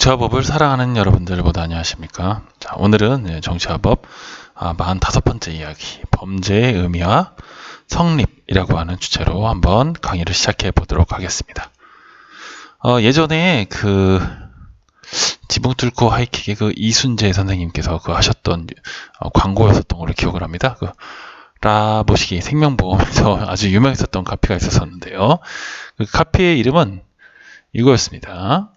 정치화법을 사랑하는 여러분들 모두 안녕하십니까? 자, 오늘은 정치화법 45번째 이야기, 범죄의 의미와 성립이라고 하는 주제로 한번 강의를 시작해 보도록 하겠습니다. 예전에 지붕 뚫고 하이킥의 이순재 선생님께서 하셨던 광고였었던 걸로 기억을 합니다. 라보시기 생명보험에서 아주 유명했었던 카피가 있었는데요. 그 카피의 이름은 이거였습니다.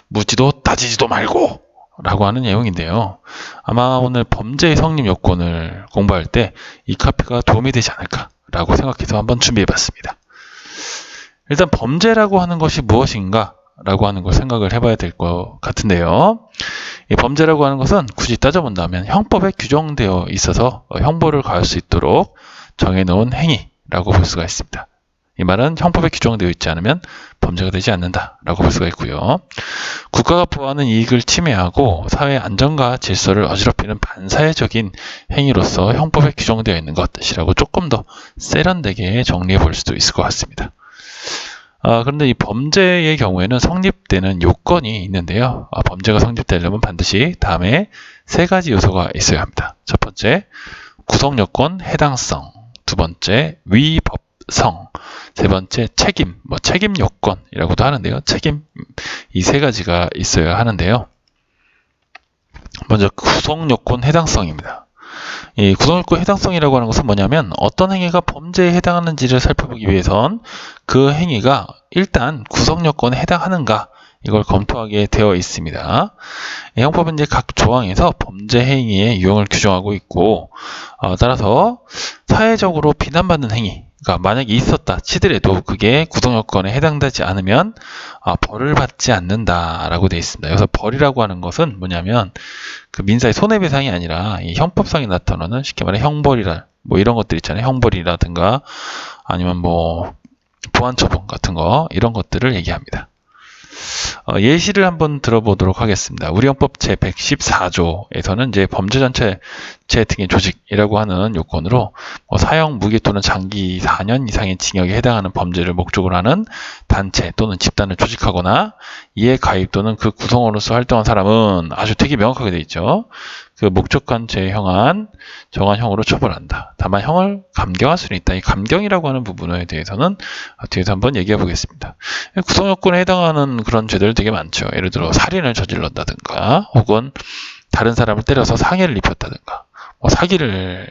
묻지도 따지지도 말고 라고 하는 내용인데요. 아마 오늘 범죄의 성립 요건을 공부할 때 이 카피가 도움이 되지 않을까 라고 생각해서 한번 준비해 봤습니다. 일단 범죄라고 하는 것이 무엇인가 라고 하는 걸 생각을 해봐야 될 것 같은데요. 이 범죄라고 하는 것은 굳이 따져본다면 형법에 규정되어 있어서 형벌을 가할 수 있도록 정해놓은 행위라고 볼 수가 있습니다. 이 말은 형법에 규정되어 있지 않으면 범죄가 되지 않는다라고 볼 수가 있고요. 국가가 부하는 이익을 침해하고 사회 안정과 질서를 어지럽히는 반사회적인 행위로서 형법에 규정되어 있는 것이라고 조금 더 세련되게 정리해 볼 수도 있을 것 같습니다. 그런데 이 범죄의 경우에는 성립되는 요건이 있는데요. 범죄가 성립되려면 반드시 다음에 세 가지 요소가 있어야 합니다. 첫 번째, 구성요건, 해당성. 두 번째, 위법성. 세 번째, 책임, 책임 요건이라고도 하는데요. 책임, 이 세 가지가 있어야 하는데요. 먼저 구성요건 해당성입니다. 이 구성요건 해당성이라고 하는 것은 뭐냐면 어떤 행위가 범죄에 해당하는지를 살펴보기 위해선 그 행위가 일단 구성요건에 해당하는가 이걸 검토하게 되어 있습니다. 형법은 이제 각 조항에서 범죄 행위의 유형을 규정하고 있고 따라서 사회적으로 비난받는 행위가 만약에 있었다 치더라도 그게 구성요건에 해당되지 않으면 벌을 받지 않는다라고 되어 있습니다. 그래서 벌이라고 하는 것은 뭐냐면 그 민사의 손해배상이 아니라 이 형법상에 나타나는 쉽게 말해 형벌이라 이런 것들 있잖아요. 형벌이라든가 아니면 보안처분 같은 거 이런 것들을 얘기합니다. 예시를 한번 들어보도록 하겠습니다. 우리 형법 제114조에서는 이제 범죄전체 등의 조직이라고 하는 요건으로 사형, 무기 또는 장기 4년 이상의 징역에 해당하는 범죄를 목적으로 하는 단체 또는 집단을 조직하거나 이에 가입 또는 그 구성원으로서 활동한 사람은 아주 되게 명확하게 되어 있죠. 그 목적한 죄에 정한 형으로 처벌한다. 다만 형을 감경할 수는 있다. 이 감경이라고 하는 부분에 대해서는 뒤에서 한번 얘기해 보겠습니다. 구성요건에 해당하는 그런 죄들 되게 많죠. 예를 들어 살인을 저질렀다든가 혹은 다른 사람을 때려서 상해를 입혔다든가 사기를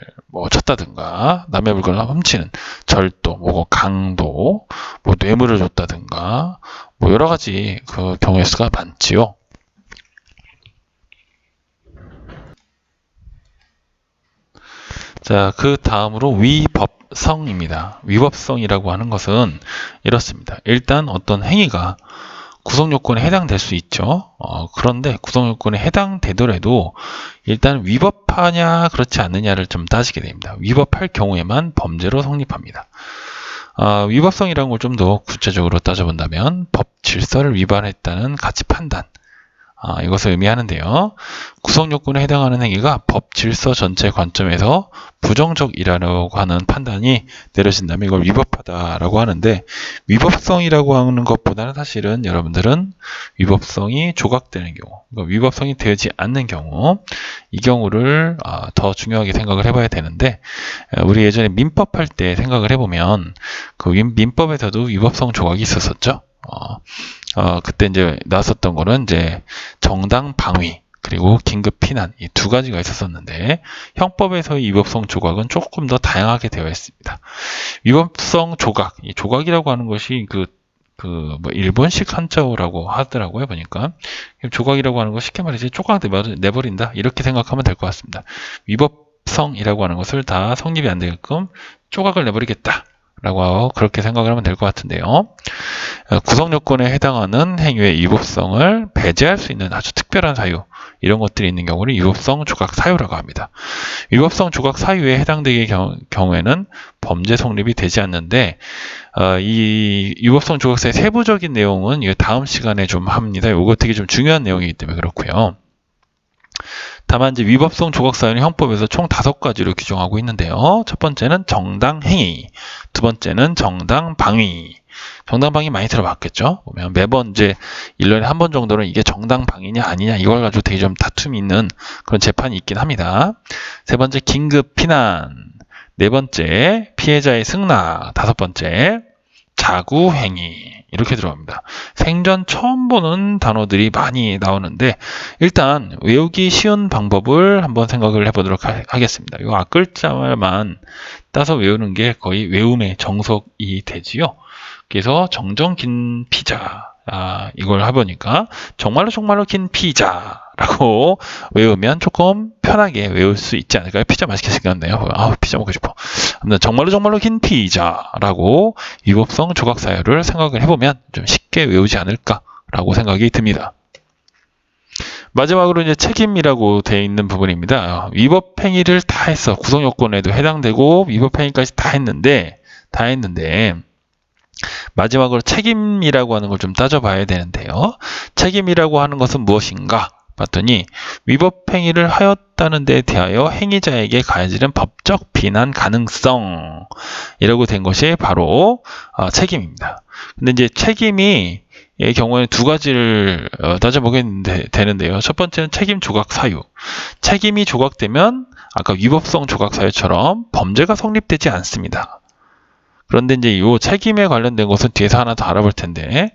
쳤다든가 남의 물건을 훔치는 절도, 강도, 뇌물을 줬다든가 여러 가지 그 경우의 수가 많지요. 자, 그 다음으로 위법성입니다. 위법성이라고 하는 것은 이렇습니다. 일단 어떤 행위가 구성요건에 해당될 수 있죠. 그런데 구성요건에 해당되더라도 일단 위법하냐 그렇지 않느냐를 좀 따지게 됩니다. 위법할 경우에만 범죄로 성립합니다. 위법성이라는 걸 좀 더 구체적으로 따져본다면 법 질서를 위반했다는 가치 판단, 이것을 의미하는데요. 구성요건에 해당하는 행위가 법 질서 전체 관점에서 부정적이라고 하는 판단이 내려진다면 이걸 위법하다라고 하는데, 위법성이라고 하는 것보다는 사실은 여러분들은 위법성이 조각되는 경우, 그러니까 위법성이 되지 않는 경우, 이 경우를 더 중요하게 생각을 해봐야 되는데, 우리 예전에 민법 할 때 생각을 해보면 그 민법에서도 위법성 조각이 있었었죠. 그때 이제 나왔었던 거는 이제 정당 방위 그리고 긴급 피난 이 두 가지가 있었었는데 형법에서의 위법성 조각은 조금 더 다양하게 되어 있습니다. 위법성 조각, 이 조각이라고 하는 것이 일본식 한자어라고 하더라고요. 보니까 조각이라고 하는 거 쉽게 말해서 조각 내버린다 이렇게 생각하면 될 것 같습니다. 위법성이라고 하는 것을 다 성립이 안 되게끔 조각을 내버리겠다. 라고 그렇게 생각을 하면 될 것 같은데요. 구성요건에 해당하는 행위의 위법성을 배제할 수 있는 아주 특별한 사유, 이런 것들이 있는 경우를 위법성 조각 사유라고 합니다. 위법성 조각 사유에 해당되는 경우에는 범죄 성립이 되지 않는데 이 위법성 조각사의 세부적인 내용은 다음 시간에 좀 합니다. 이거 되게 좀 중요한 내용이기 때문에 그렇고요. 다만 이제 위법성 조각 사유는 형법에서 총 5가지로 규정하고 있는데요. 첫 번째는 정당 행위, 두 번째는 정당 방위, 정당방위 많이 들어봤겠죠? 보면 매번 이제 1년에 한 번 정도는 이게 정당방위냐 아니냐 이걸 가지고 되게 좀 다툼이 있는 그런 재판이 있긴 합니다. 세 번째, 긴급 피난. 네 번째, 피해자의 승낙. 다섯 번째, 자구행위. 이렇게 들어갑니다. 생전 처음 보는 단어들이 많이 나오는데 일단 외우기 쉬운 방법을 한번 생각을 해보도록 하겠습니다. 이 앞글자만 따서 외우는 게 거의 외움의 정석이 되지요. 그래서 정정 긴 피자, 이걸 해보니까 정말로 긴 피자라고 외우면 조금 편하게 외울 수 있지 않을까요? 피자 맛있게 생겼네요. 피자 먹고 싶어. 아무튼 정말로 긴 피자라고 위법성 조각 사유를 생각을 해보면 좀 쉽게 외우지 않을까라고 생각이 듭니다. 마지막으로 이제 책임이라고 되어 있는 부분입니다. 위법 행위를 다 했어. 구성 요건에도 해당되고 위법 행위까지 다 했는데 마지막으로 책임이라고 하는 걸 좀 따져봐야 되는데요. 책임이라고 하는 것은 무엇인가? 봤더니 위법 행위를 하였다는 데 대하여 행위자에게 가해지는 법적 비난 가능성 이라고 된 것이 바로 책임입니다. 근데 이제 책임이 의 경우에는 두 가지를 따져보게 되는데요. 첫 번째는 책임 조각 사유. 책임이 조각되면 아까 위법성 조각 사유처럼 범죄가 성립되지 않습니다. 그런데 이제 이 책임에 관련된 것은 뒤에서 하나 더 알아볼 텐데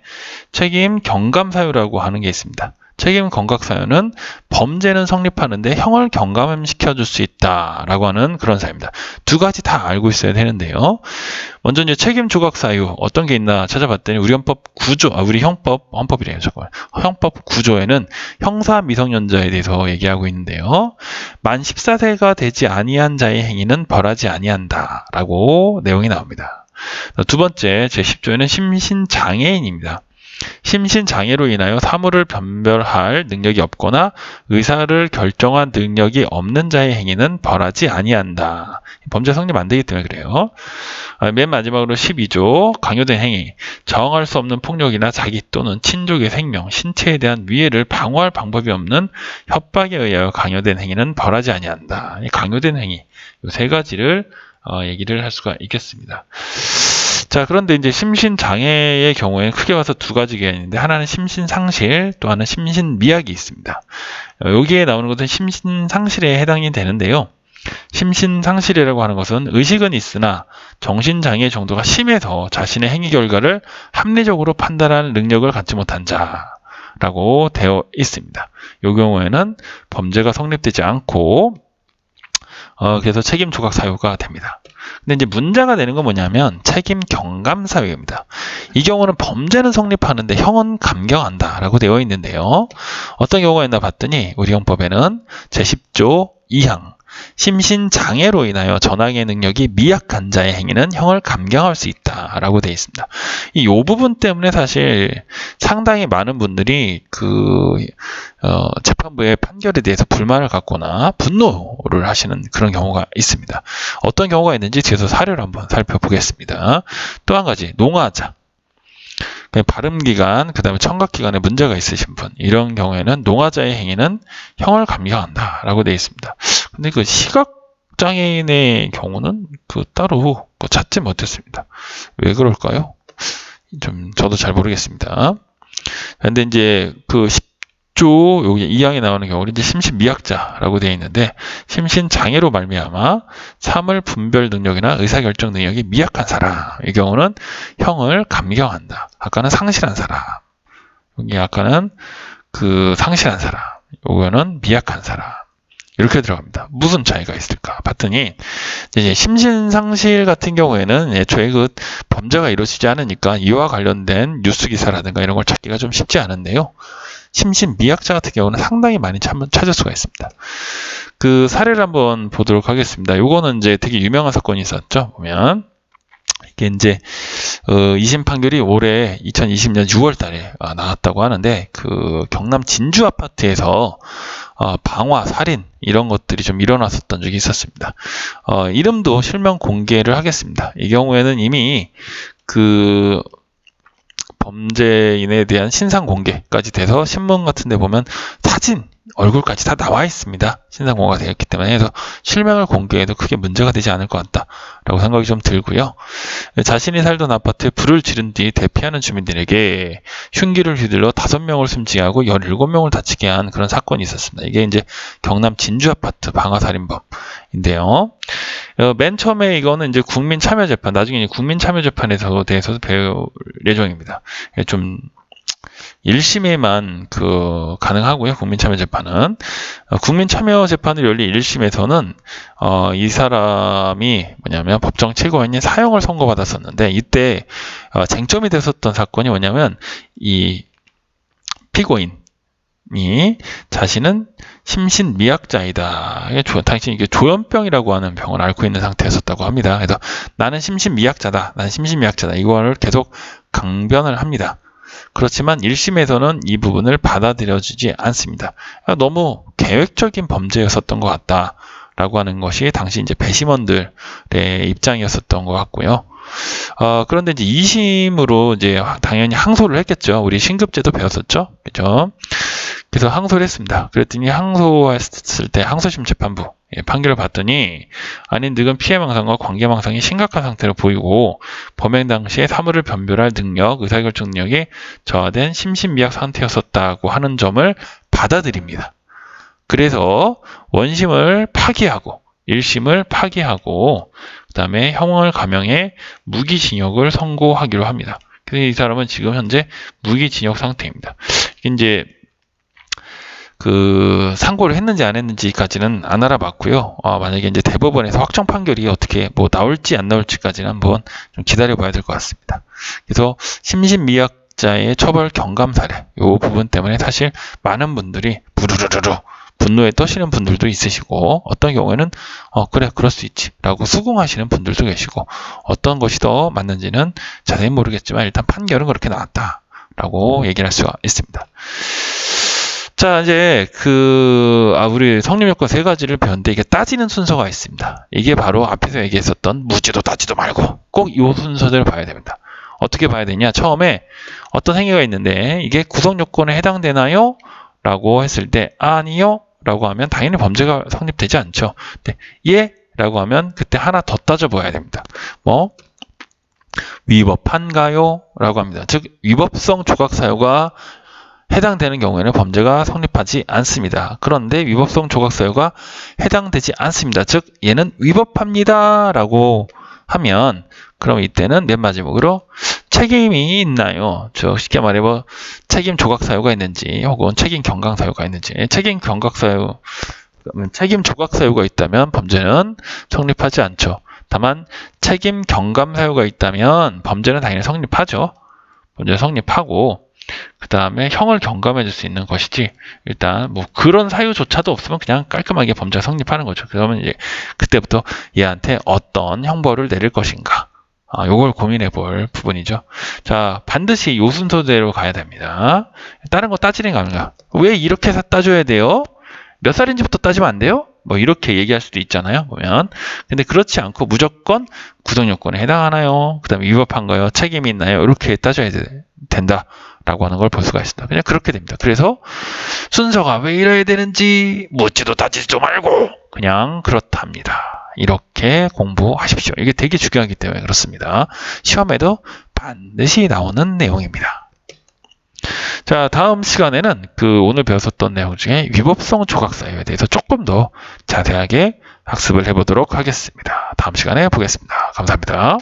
책임 경감 사유라고 하는 게 있습니다. 책임 경감 사유는 범죄는 성립하는데 형을 경감시켜 줄 수 있다라고 하는 그런 사유입니다. 두 가지 다 알고 있어야 되는데요. 먼저 이제 책임 조각 사유 어떤 게 있나 찾아봤더니 우리 헌법이래요. 잠깐만. 형법 구조에는 형사 미성년자에 대해서 얘기하고 있는데요. 만 14세가 되지 아니한 자의 행위는 벌하지 아니한다라고 내용이 나옵니다. 두 번째 제10조에는 심신장애인입니다. 심신장애로 인하여 사물을 변별할 능력이 없거나 의사를 결정한 능력이 없는 자의 행위는 벌하지 아니한다. 범죄 성립 안 되기 때문에 그래요. 맨 마지막으로 12조 강요된 행위. 저항할 수 없는 폭력이나 자기 또는 친족의 생명, 신체에 대한 위해를 방어할 방법이 없는 협박에 의하여 강요된 행위는 벌하지 아니한다. 강요된 행위. 이 세 가지를 얘기를 할 수가 있겠습니다. 자, 그런데 이제 심신장애의 경우에는 크게 봐서 두 가지 개념인데 하나는 심신상실, 또 하나는 심신미약이 있습니다. 여기에 나오는 것은 심신상실에 해당이 되는데요. 심신상실이라고 하는 것은 의식은 있으나 정신장애 정도가 심해서 자신의 행위 결과를 합리적으로 판단하는 능력을 갖지 못한 자라고 되어 있습니다. 이 경우에는 범죄가 성립되지 않고 그래서 책임 조각 사유가 됩니다. 근데 이제 문제가 되는 건 뭐냐면 책임 경감 사유입니다. 이 경우는 범죄는 성립하는데 형은 감경한다라고 되어 있는데요. 어떤 경우가 있나 봤더니 우리 형법에는 제10조 2항 심신장애로 인하여 전항의 능력이 미약한 자의 행위는 형을 감경할 수 있다라고 되어 있습니다. 이 부분 때문에 사실 상당히 많은 분들이 재판부의 판결에 대해서 불만을 갖거나 분노를 하시는 그런 경우가 있습니다. 어떤 경우가 있는지 뒤에서 사례를 한번 살펴보겠습니다. 또 한 가지, 농아자. 발음기관, 그 다음에 청각기관에 문제가 있으신 분, 이런 경우에는 농아자의 행위는 형을 감경한다라고 되어 있습니다. 근데 그 시각장애인의 경우는 따로 찾지 못했습니다. 왜 그럴까요? 저도 잘 모르겠습니다. 근데 이제 10조 여기 2항에 나오는 경우는 이제 심신미약자라고 되어 있는데 심신장애로 말미암아 사물 분별 능력이나 의사결정 능력이 미약한 사람, 이 경우는 형을 감경한다. 아까는 상실한 사람, 여기 아까는 상실한 사람, 요거는 미약한 사람. 이렇게 들어갑니다. 무슨 차이가 있을까 봤더니 이제 심신상실 같은 경우에는 애초에 범죄가 이루어지지 않으니까 이와 관련된 뉴스 기사라든가 이런 걸 찾기가 좀 쉽지 않은데요. 심신미약자 같은 경우는 상당히 많이 찾을 수가 있습니다. 사례를 한번 보도록 하겠습니다. 요거는 이제 되게 유명한 사건이 있었죠. 보면 이게 이제 2심 판결이 올해 2020년 6월 달에 나왔다고 하는데 경남 진주 아파트에서 방화, 살인 이런 것들이 좀 일어났었던 적이 있었습니다. 이름도 실명 공개를 하겠습니다. 이 경우에는 이미 범죄인에 대한 신상 공개까지 돼서 신문 같은 데 보면 사진 얼굴까지 다 나와 있습니다. 신상공개가 되어 있기 때문에. 그래서 실명을 공개해도 크게 문제가 되지 않을 것 같다라고 생각이 좀 들고요. 자신이 살던 아파트에 불을 지른 뒤 대피하는 주민들에게 흉기를 휘둘러 5명을 숨지게 하고 17명을 다치게 한 그런 사건이 있었습니다. 이게 이제 경남 진주 아파트 방화살인범인데요. 맨 처음에 이거는 이제 국민참여재판, 나중에 이제 국민참여재판에서 대해서도 배울 예정입니다. 좀 1심에만 가능하고요. 국민참여재판은. 국민참여재판을 열린 1심에서는 이 사람이 뭐냐면 법정 최고위원이 사형을 선고받았었는데, 이때 쟁점이 됐었던 사건이 뭐냐면 이 피고인이 자신은 심신미약자이다. 당시 이게 조현병이라고 하는 병을 앓고 있는 상태였었다고 합니다. 그래서 나는 심신미약자다. 이거를 계속 강변을 합니다. 그렇지만 1심에서는 이 부분을 받아들여주지 않습니다. 너무 계획적인 범죄였었던 것 같다라고 하는 것이 당시 이제 배심원들의 입장이었었던 것 같고요. 그런데 이제 2심으로 이제 당연히 항소를 했겠죠. 우리 신급제도 배웠었죠. 그죠? 그래서 항소를 했습니다. 그랬더니 항소했을 때 항소심 재판부 판결을 봤더니 아닌 득은 피해망상과 관계망상이 심각한 상태로 보이고 범행 당시에 사물을 변별할 능력, 의사결정 능력이 저하된 심신미약 상태였었다고 하는 점을 받아들입니다. 그래서 원심을 파기하고 1심을 파기하고 그 다음에 형을 감형해 무기징역을 선고하기로 합니다. 그래서 이 사람은 지금 현재 무기징역 상태입니다. 이제 상고를 했는지 안 했는지까지는 안 알아봤고요. 만약에 이제 대법원에서 확정 판결이 어떻게 나올지 안 나올지까지는 한번 좀 기다려봐야 될 것 같습니다. 그래서 심신미약자의 처벌 경감 사례, 이 부분 때문에 사실 많은 분들이 부르르르 분노에 떠시는 분들도 있으시고, 어떤 경우에는 그래 그럴 수 있지 라고 수긍하시는 분들도 계시고, 어떤 것이 더 맞는지는 자세히 모르겠지만 일단 판결은 그렇게 나왔다 라고 얘기를 할 수가 있습니다. 자, 이제 우리 성립요건 3가지를 배웠는데, 이게 따지는 순서가 있습니다. 이게 바로 앞에서 얘기했었던 묻지도 따지도 말고 꼭 이 순서대로 봐야 됩니다. 어떻게 봐야 되냐? 처음에 어떤 행위가 있는데 이게 구성요건에 해당되나요? 라고 했을 때 아니요? 라고 하면 당연히 범죄가 성립되지 않죠. 근데 예? 라고 하면 그때 하나 더 따져봐야 됩니다. 위법한가요? 라고 합니다. 즉 위법성 조각사유가 해당되는 경우에는 범죄가 성립하지 않습니다. 그런데 위법성 조각사유가 해당되지 않습니다. 즉 얘는 위법합니다 라고 하면, 그럼 이때는 맨 마지막으로 책임이 있나요? 쉽게 말해 책임 조각사유가 있는지 혹은 책임 경강사유가 있는지. 책임 조각사유가 있다면 범죄는 성립하지 않죠. 다만 책임 경감사유가 있다면 범죄는 당연히 성립하죠. 범죄는 성립하고 그 다음에 형을 경감해 줄 수 있는 것이지, 일단 그런 사유조차도 없으면 그냥 깔끔하게 범죄가 성립하는 거죠. 그러면 이제 그때부터 얘한테 어떤 형벌을 내릴 것인가, 요걸 고민해 볼 부분이죠. 자, 반드시 요 순서대로 가야 됩니다. 다른 거 따지는 거 아닌가? 왜 이렇게 따져야 돼요? 몇 살인지부터 따지면 안 돼요? 이렇게 얘기할 수도 있잖아요, 보면. 근데 그렇지 않고 무조건 구성요건에 해당하나요? 그 다음에 위법한가요? 책임이 있나요? 이렇게 따져야 된다 라고 하는 걸 볼 수가 있습니다. 그냥 그렇게 됩니다. 그래서 순서가 왜 이래야 되는지 묻지도 따지지도 말고 그냥 그렇답니다. 이렇게 공부하십시오. 이게 되게 중요하기 때문에 그렇습니다. 시험에도 반드시 나오는 내용입니다. 자, 다음 시간에는 오늘 배웠었던 내용 중에 위법성 조각사유에 대해서 조금 더 자세하게 학습을 해보도록 하겠습니다. 다음 시간에 보겠습니다. 감사합니다.